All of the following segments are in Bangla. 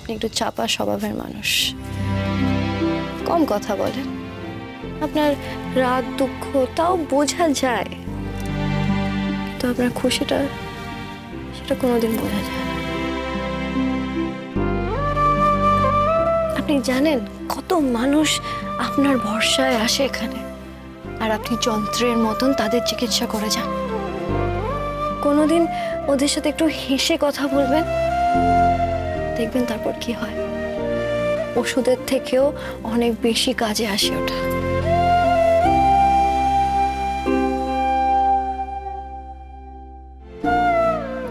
আপনি একটু চাপা স্বভাবের মানুষ, কম কথা বলেন। আপনার রাগ দুঃখ তাও বোঝা যায়, কিন্তু আপনার খুশিটা সেটা কোনোদিন বোঝা যায় না। আপনি জানেন কত মানুষ আপনার ভরসায় আসে এখানে, আর আপনি যন্ত্রের মতন তাদের চিকিৎসা করে যান। কোনোদিন ওদের সাথে একটু হেসে কথা বলবেন, দেখবেন তারপর কি হয়। ওষুধের থেকেও অনেক বেশি কাজে আসে ওটা।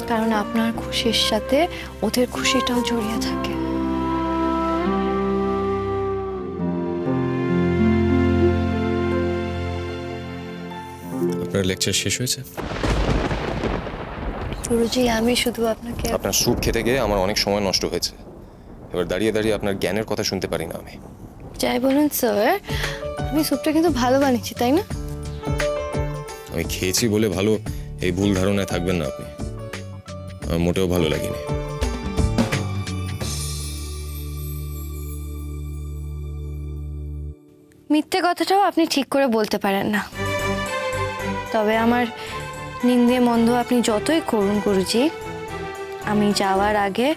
কারণ আপনার খুশির সাথে ওদের খুশিটাও জড়িয়ে থাকে। আপনার লেকচার শেষ হয়েছে? গুরুজি, আমি শুধু আপনাকে... আপনার স্যুপ খেতে গিয়ে আমার অনেক সময় নষ্ট হয়েছে। এবার দাঁড়িয়ে দাঁড়িয়ে আপনার জ্ঞানের কথা শুনতে পারি না আমি। যাই বলুন স্যার, আমি স্যুপটা কিন্তু ভালো বানিয়েছি, তাই না? আমি খেয়েছি বলে ভালো এই ভুল ধারণায় থাকবেন না আপনি। আমার মোটেও ভালো লাগেনি। মিথ্যে কথাটাও আপনি ঠিক করে বলতে পারেন না। তবে আমার নিন্দে মন্দ আপনি যতই করুন গুরুজি, আমি যাওয়ার আগে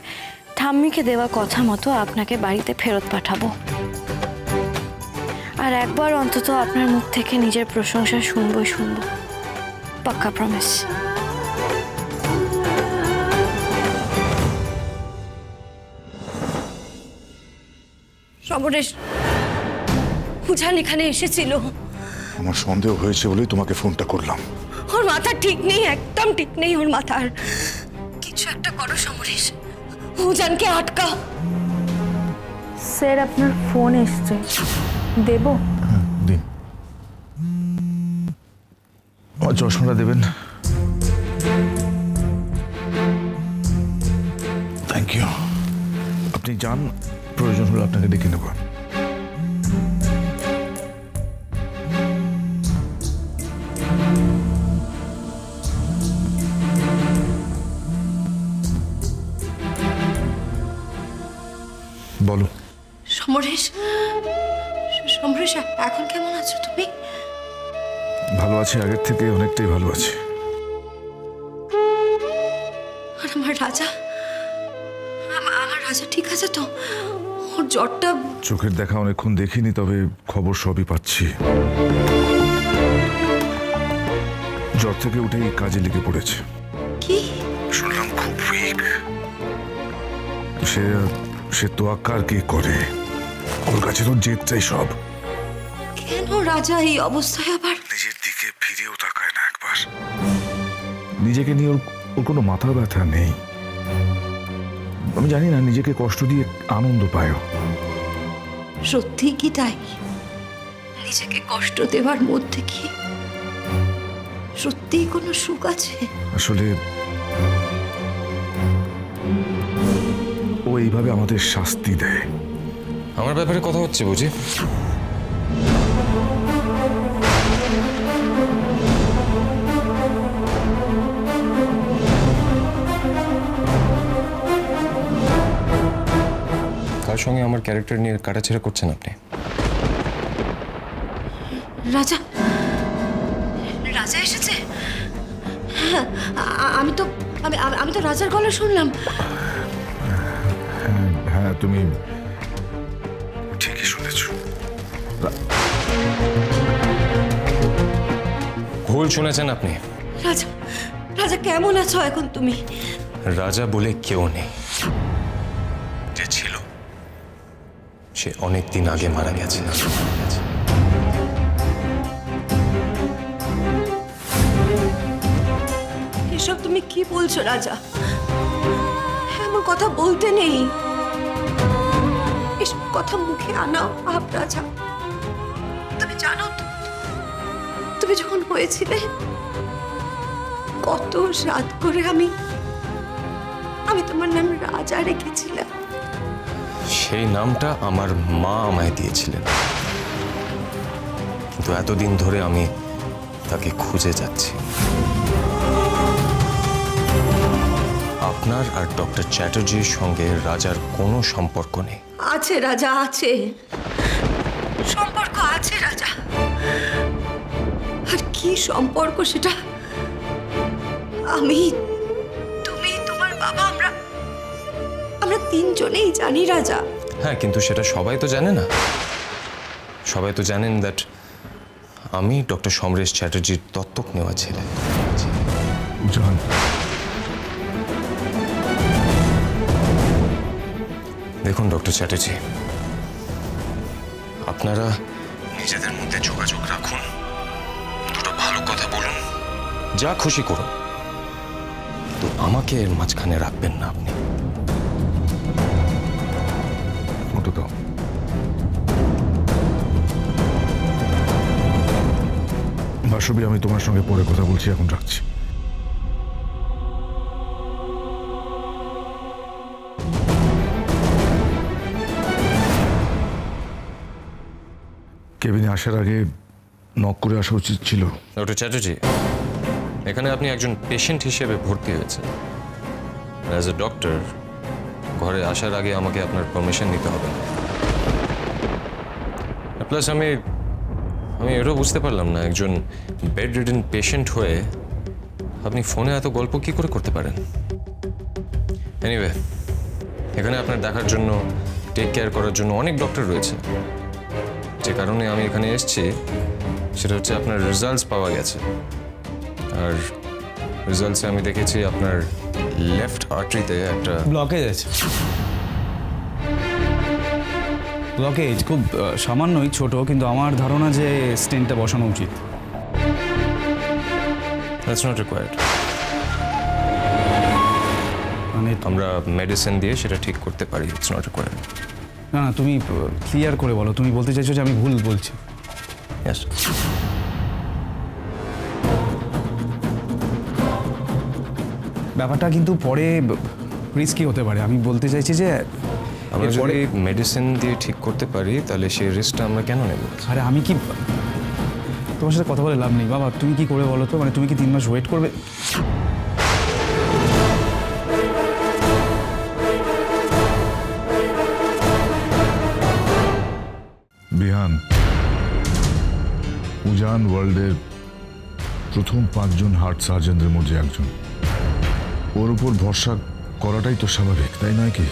ঠাম্মিকে দেওয়া কথা মতো আপনাকে বাড়িতে ফেরত পাঠাবো। আর একবার অন্তত আপনার মুখ থেকে নিজের প্রশংসা শুনবই শুনবো, পাক্কা প্রমিস। সমরেশ উজান এখানে এসেছিল। আমার সন্দেহ হয়েছে বলেই তোমাকে ফোনটা করলাম। ওর মাথা ঠিক নেই, একদম ঠিক নেই ওর মাথার। কিছু একটা করো সমরেশ, উজানকে আটকাও। স্যার, আপনার ফোন এসছে, দেব? দিন। আমার চশমাটা দেবেন? Thank you. আপনি যান, প্রয়োজন হলে আপনাকে ডেকে নেব। বলো। সমরেশ, সমরেশ এখন কেমন আছো তুমি? ভালো আছি, আগের থেকে অনেকটাই ভালো আছি। আর আমার রাজা, আমার রাজা ঠিক আছে তো? ওর জ্বরটা... চোখের দেখা অনেকক্ষণ দেখিনি, তবে খবর সবই পাচ্ছি। জ্বর থেকে উঠেই কাজে লেগে পড়েছে। কি শুনলাম? খুব উইক। সে তোয়াক্কা আর কি করে? ওর কাছে তো জেদ চাই সব। কেন রাজা এই অবস্থায় আবার? নিজের দিকে ফিরেও তাকায় না একবার। নিজেকে নিয়ে ওর কোনো মাথা ব্যথা নেই। আমি জানি না নিজেকে কষ্ট দিয়ে আনন্দ পায়। সত্যি কি তাই? নিজেকে কষ্ট দেওয়ার মধ্যে কি সত্যি কোনো সুখ আছে? আসলে ও এইভাবে আমাদের শাস্তি দেয়। আমার ব্যাপারে কথা হচ্ছে বুঝি? কার সঙ্গে আমার ক্যারেক্টার নিয়ে কাটাছেড়া করছেন আপনি? রাজা, রাজা এসেছে? হ্যাঁ, আমি তো রাজার গলা শুনলাম। হ্যাঁ, তুমি ঠিকই শুনেছ। ভুল শুনেছেন আপনি। রাজা, রাজা কেমন আছো এখন তুমি? রাজা বলে কেউ নেই। যে ছিল সে অনেক দিন আগে মারা গেছে। এসব তুমি কি বলছো রাজা? এমন কথা বলতে নেই। এসব কথা মুখে আনাও পাপ রাজা। তুমি জানো তো, তুমি যখন হয়েছিলে কত রাত করে আমি তোমার নাম রাজা রেখেছিলাম। সেই নামটা আমার মা আমায় দিয়েছিলেন, কিন্তু এতদিন ধরে আমি তাকে খুঁজে যাচ্ছি। আপনার আর ডক্টর চ্যাটার্জির সঙ্গে রাজার কোনো সম্পর্ক নেই। আছে রাজা, আছে সম্পর্ক আছে রাজা। আর কি সম্পর্ক সেটা আমি, তুমি, তোমার বাবা, আমরা তিনজনেই জানি রাজা। হ্যাঁ, কিন্তু সেটা সবাই তো জানে না। সবাই তো জানেন দ্যাট আমি ডক্টর সমরেশ চ্যাটার্জির দত্তক নেওয়া ছেলে। উজান, দেখুন ডক্টর চ্যাটার্জি, আপনারা নিজেদের মধ্যে যোগাযোগ রাখুন, দুটো ভালো কথা বলুন, যা খুশি করুন, তো আমাকে এর মাঝখানে রাখবেন না আপনি। ফটো দাও। বাসবি, আমি তোমার সঙ্গে পরে কথা বলছি, এখন রাখছি। কেবিনে আসার আগে নক করে আসা উচিত ছিল। ডক্টর চ্যাটার্জি, এখানে আপনি একজন পেশেন্ট হিসেবে ভর্তি হয়েছেন। অ্যাজ এ ডক্টর, ঘরে আসার আগে আমাকে আপনার পারমিশন নিতে হবে। প্লাস আমি এটাও বুঝতে পারলাম না, একজন বেড রিডেন পেশেন্ট হয়ে আপনি ফোনে এত গল্প কি করে করতে পারেন। এনিওয়ে, এখানে আপনার দেখার জন্য, টেক কেয়ার করার জন্য অনেক ডক্টর রয়েছে। যে কারণে আমি এখানে এসেছি সেটা হচ্ছে আপনার রেজাল্টস পাওয়া গেছে, আর রেজাল্টসে আমি দেখেছি আপনার লেফট আর্টারিতে একটা ব্লকেজ আছে। ব্লকেজ খুব সামান্যই, ছোট, কিন্তু আমার ধারণা যে স্টেন্টটা বসানো উচিত। That's not required. মানে আমরা মেডিসিন দিয়ে সেটা ঠিক করতে পারি। It's not required. না না, তুমি ক্লিয়ার করে বলো, তুমি বলতে চাইছো যে আমি ভুল বলছি? ইয়েস। ব্যাপারটা কিন্তু পরে রিস্কি হতে পারে। আমি বলতে চাইছি যে আমরা যদি মেডিসিন দিয়ে ঠিক করতে পারি তাহলে সেই রিস্কটা আমরা কেন নেব? আরে আমি কি, তোমার সাথে কথা বলে লাভ নেই বাবা। তুমি কি করে বলো তো, মানে তুমি কি 3 মাস ওয়েট করবে? বিহান উজান ওয়ার্ল্ডের প্রথম 5 জন হার্ট সার্জনদের মধ্যে একজন। ওর উপর ভরসা করাটাই তো স্বাভাবিক, তাই নয় কি?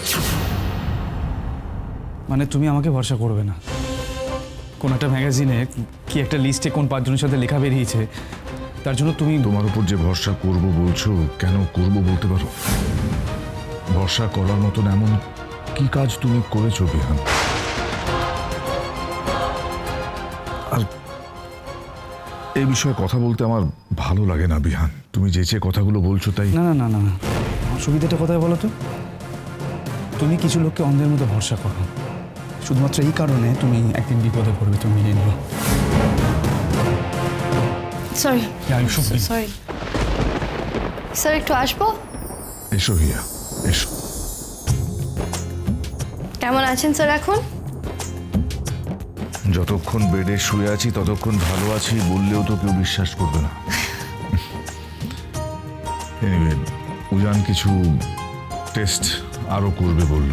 মানে তুমি আমাকে ভরসা করবে না? কোন একটা ম্যাগাজিনে কি একটা লিস্টে কোন 5 জনের সাথে লেখা বেরিয়েছে, তার জন্য তুমি? তোমার উপর যে ভরসা করব বলছো, কেন করব বলতে পারো? ভরসা করার মতন এমন কি কাজ তুমি করেছো বিহান? আর এই বিষয়ে কথা বলতে আমার ভালো লাগে না বিহান। তুমি যে কথাগুলো বলছো তাই। না না না না, অসুবিধাটা কোথায় বলো তো? তুমি কিছু লোককে অন্ধের মতো ভরসা করো, শুধুমাত্র এই কারণে তুমি একদিন বিপদে পড়বে, তুমি মেনে নিও। সরি সরি স্যার, একটু আসবো? এসো হিয়া, এসো। কেমন আছেন স্যার এখন? যতক্ষণ বেডে শুয়ে আছি ততক্ষণ ভালো আছি বললেও তো কেউ বিশ্বাস করবে না। এনিওয়ে, উজান কিছু টেস্ট আরো করবে বলল।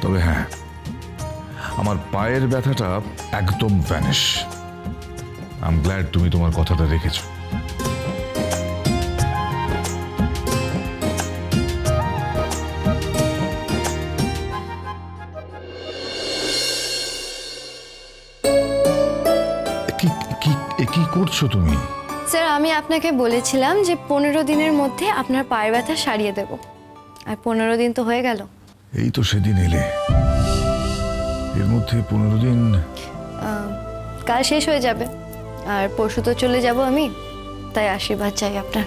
তবে হ্যাঁ, আমার পায়ের ব্যথাটা একদম ভ্যানিশ। আই এম গ্ল্যাড তুমি তোমার কথাটা রেখেছো। কি করছো তুমি? স্যার, আমি আপনাকে বলেছিলাম যে 15 দিনের মধ্যে আপনার পায়ের ব্যথা সারিয়ে দেব, আর 15 দিন তো হয়ে গেল। এই তো সেদিন এলে, এর মধ্যে 15 দিন। কাল শেষ হয়ে যাবে, আর পরশু তো চলে যাব আমি, তাই আশীর্বাদ চাই আপনার।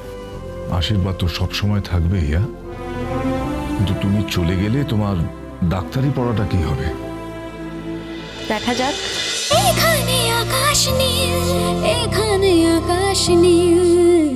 আশীর্বাদ তো সবসময় থাকবে ইয়া, কিন্তু তুমি চলে গেলে তোমার ডাক্তারি পড়াটা কি হবে? দেখা যাক। এখানে আকাশ নীল, এখানে আকাশ নীল।